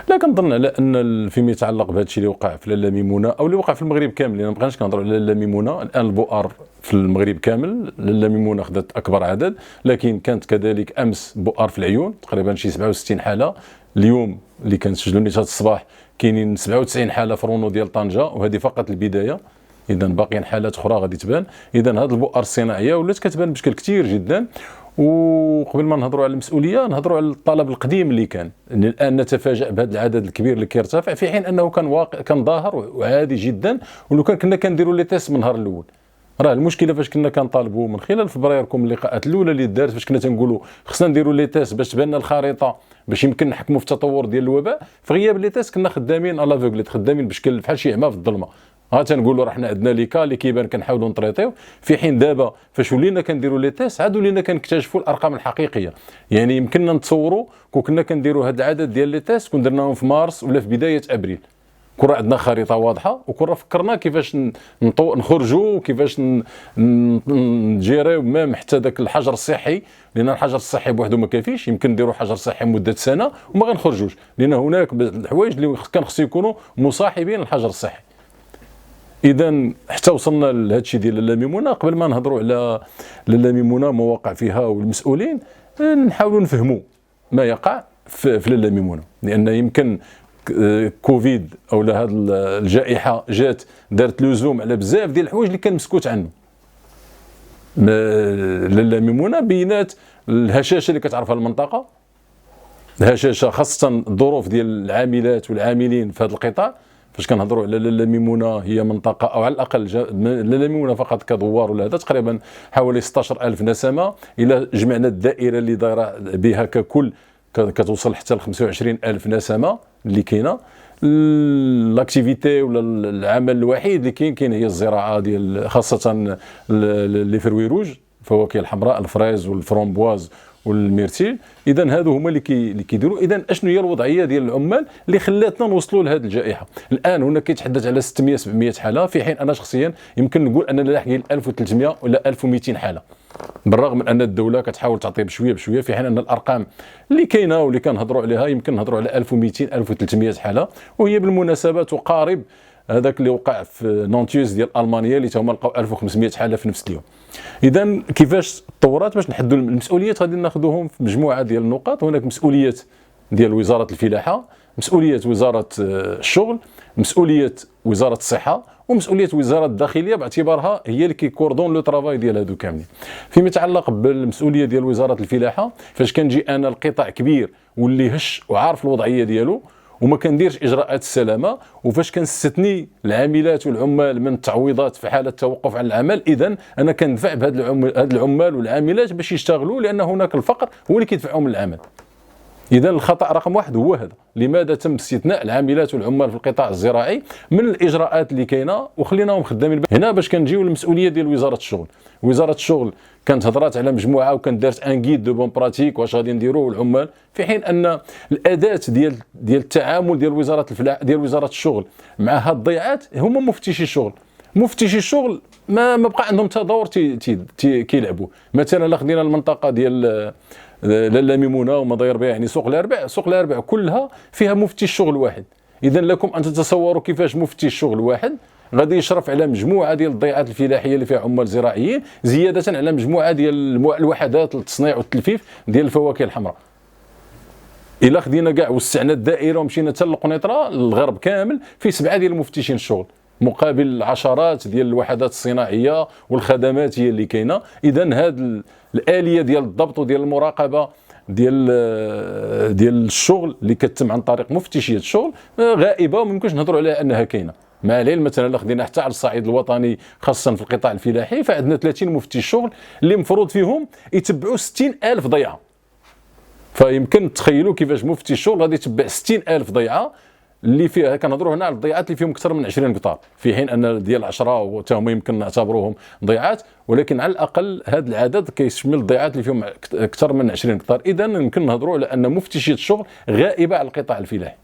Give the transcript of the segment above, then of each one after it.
لا كنظن على ان فيما يتعلق بهذا الشيء اللي وقع في لاله ميمونه او اللي وقع في المغرب كامل، لان ما بقيناش كنهضروا على لاله ميمونه. الان البؤر في المغرب كامل لاله ميمونه خدت اكبر عدد، لكن كانت كذلك امس بؤر في العيون تقريبا شي 67 حاله. اليوم اللي كنسجلوا نتاج الصباح كاينين 97 حاله في رونو ديال طنجه، وهذه فقط البدايه. اذا باقيين حالات اخرى غادي تبان. اذا هذه البؤر الصناعيه ولات كتبان بشكل كثير جدا. وقبل ما نهضروا على المسؤوليه نهضروا على الطلب القديم اللي كان، ان الان نتفاجأ بهذا العدد الكبير اللي كيرتفع، في حين انه كان ظاهر وعادي جدا. ولو كنا كنديروا لي تيست من النهار الاول. راه المشكله فاش كنا كنطالبوا من خلال فبرايركم اللقاءات الاولى اللي دارت، فاش كنا تنقولوا خصنا نديروا لي تيست باش تبان لنا الخريطه باش يمكن نحكموا في التطور ديال الوباء. في غياب لي تيست كنا خدامين على فوغليت، خدامين بشكل بحال شي عمى في الظلمه. تنقولوا راه حنا عندنا لي كا اللي كيبان كنحاولوا نطريطيو، في حين دابا فاش ولينا كنديروا لي تيست عاد ولينا كنكتشفوا الارقام الحقيقيه. يعني يمكننا نتصوروا كنا كنديروا هذا العدد ديال لي تيست كون درناهم في مارس ولا في بدايه ابريل، كون عندنا خريطه واضحه وكون فكرنا كيفاش نخرجوا وكيفاش نجيريو ميم حتى ذاك الحجر الصحي، لان الحجر الصحي بوحده ما كافيش. يمكن نديروا حجر صحي مده سنه وما غنخرجوش، لان هناك الحوايج اللي كان خصو يكونوا مصاحبين للحجر الصحي. اذا حتى وصلنا لهذا الشيء ديال لاله ميمونه. قبل ما نهضروا على لاله ميمونه ما وقع فيها والمسؤولين، نحاولوا نفهموا ما يقع في لاله ميمونه، لان يمكن كوفيد او هذه الجائحه جات دارت لزوم على بزاف ديال الحوايج اللي كان مسكوت عنه. لاله ميمونه بينات الهشاشه اللي كتعرفها المنطقه، الهشاشه خاصه الظروف ديال العاملات والعاملين في هذا القطاع. فاش كنهضروا على لاله ميمونه هي منطقه، او على الاقل لاله ميمونه فقط كدوار ولا هذا تقريبا حوالي 16000 نسمه. الى جمعنا الدائره اللي دايره بها ككل كتوصل حتى ل 25000 نسمه اللي كاينه. لاكتيفيتي ولا العمل الوحيد اللي كاين هي الزراعه ديال خاصه لي فروي روج، الفواكه الحمراء، الفريز والفرومبواز والميرتيل. اذا هادو هما اللي كيديروا. اذا اشنو هي الوضعيه ديال العمال اللي خلاتنا نوصلوا لهذه الجائحه؟ الان هنا كيتحدث على 600 700 حاله، في حين انا شخصيا يمكن نقول اننا لاحقين 1300 ولا 1200 حاله، بالرغم من ان الدوله كتحاول تعطي بشويه بشويه، في حين ان الارقام اللي كاينه واللي كنهضروا عليها يمكن نهضروا على 1200 1300 حاله. وهي بالمناسبه تقارب هذاك اللي وقع في نونتيوس ديال المانيا اللي هما لقاو 1500 حاله في نفس اليوم. اذا كيفاش تطورات باش نحدوا المسؤوليات غادي ناخذوهم في مجموعه ديال النقاط. هناك مسؤوليات ديال وزاره الفلاحه، مسؤوليه وزاره الشغل، مسؤوليه وزاره الصحه، ومسؤوليه وزاره الداخليه باعتبارها هي اللي كيكوردون لو طرافاي ديال هادو كاملين. فيما يتعلق بالمسؤوليه ديال وزاره الفلاحه، فاش كنجي انا القطاع كبير واللي هش وعارف الوضعيه ديالو وما كنديرش اجراءات السلامه، وفاش كنستثني العاملات والعمال من التعويضات في حاله توقف عن العمل، اذا انا كندفع بهاد العمال والعاملات باش يشتغلوا، لان هناك الفقر هو اللي كيدفعهم للعمل. اذا الخطا رقم واحد هو هذا، لماذا تم استثناء العاملات والعمال في القطاع الزراعي من الاجراءات اللي كاينه وخليناهم خدامين هنا. باش كنجيو للمسؤوليه ديال وزاره الشغل. وزاره الشغل كانت هضرات على مجموعه وكانت دارت ان غيد دو بون براتيك واش غادي نديروا العمال، في حين ان الاداه ديال التعامل ديال وزاره الفلاحه ديال وزاره الشغل مع هاد الضيعات هما مفتشي الشغل. مفتشي الشغل ما بقى عندهم تدور كيلعبوا. مثلا الا خدينا المنطقه ديال لاله ميمونه وما داير بها، يعني سوق الاربع كلها فيها مفتي الشغل واحد. اذا لكم ان تتصوروا كيفاش مفتي الشغل واحد غادي يشرف على مجموعه ديال الضيعات الفلاحيه اللي فيها عمال زراعيين، زياده على مجموعه ديال الوحدات للتصنيع والتلفيف ديال الفواكه الحمراء. الا خدينا كاع وسعنا الدائره ومشينا حتى للقنيطره الغرب كامل في 7 ديال مفتشين الشغل، مقابل العشرات ديال الوحدات الصناعيه والخدمات هي اللي كاينه. اذا هذه الاليه ديال الضبط وديال المراقبه ديال الشغل اللي كتتم عن طريق مفتشيه الشغل غائبه وما يمكنش نهضروا عليها انها كاينه. مع العلم مثلا الا خدينا حتى على الصعيد الوطني خاصه في القطاع الفلاحي فعندنا 30 مفتش شغل اللي مفروض فيهم يتبعوا 60000 ضيعه. فيمكن تخيلوا كيفاش مفتي الشغل غادي يتبع 60000 ضيعه اللي فيها. كنهضروا هنا على الضيعات اللي فيهم اكثر من 20 قطار، في حين ان ديال 10 وتا هما يمكن نعتبروهم ضيعات، ولكن على الاقل هذا العدد كيشمل الضيعات اللي فيهم اكثر من 20 قطار. اذا يمكن نهضروا على ان مفتشيه الشغل غائبه على القطاع الفلاحي،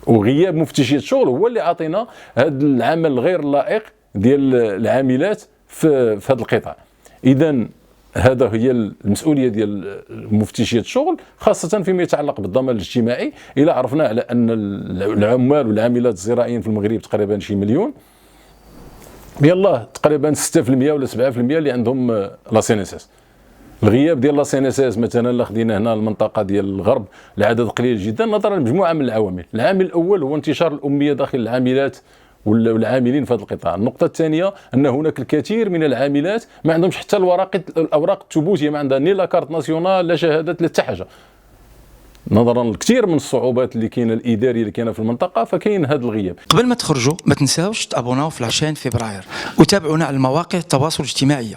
وغياب مفتشيه الشغل هو اللي عطينا هذا العمل غير لائق ديال العاملات في هذا القطاع. اذا هذا هي المسؤوليه ديال مفتشيه الشغل، خاصه فيما يتعلق بالضمان الاجتماعي. الى عرفنا على ان العمال والعاملات الزراعيين في المغرب تقريبا شي مليون، يلاه تقريبا 6% ولا 7% اللي عندهم لا سي ان اس اس. الغياب ديال لا سي ان اس اس مثلا الا خدينا هنا المنطقه ديال الغرب العدد قليل جدا نظرا لمجموعه من العوامل. العامل الاول هو انتشار الاميه داخل العاملات والعاملين في هذا القطاع. النقطه الثانيه ان هناك الكثير من العاملات ما عندهمش حتى الاوراق الثبوتيه، ما عندها ني لا كارت ناسيونال لا شهادات لا حتى حاجه. نظرا لكثير من الصعوبات اللي كاينه الاداريه اللي كاينه في المنطقه، فكاين هذا الغياب. قبل ما تخرجوا ما تنساوش تابوناو في 20 فبراير وتابعونا على المواقع التواصل الاجتماعي.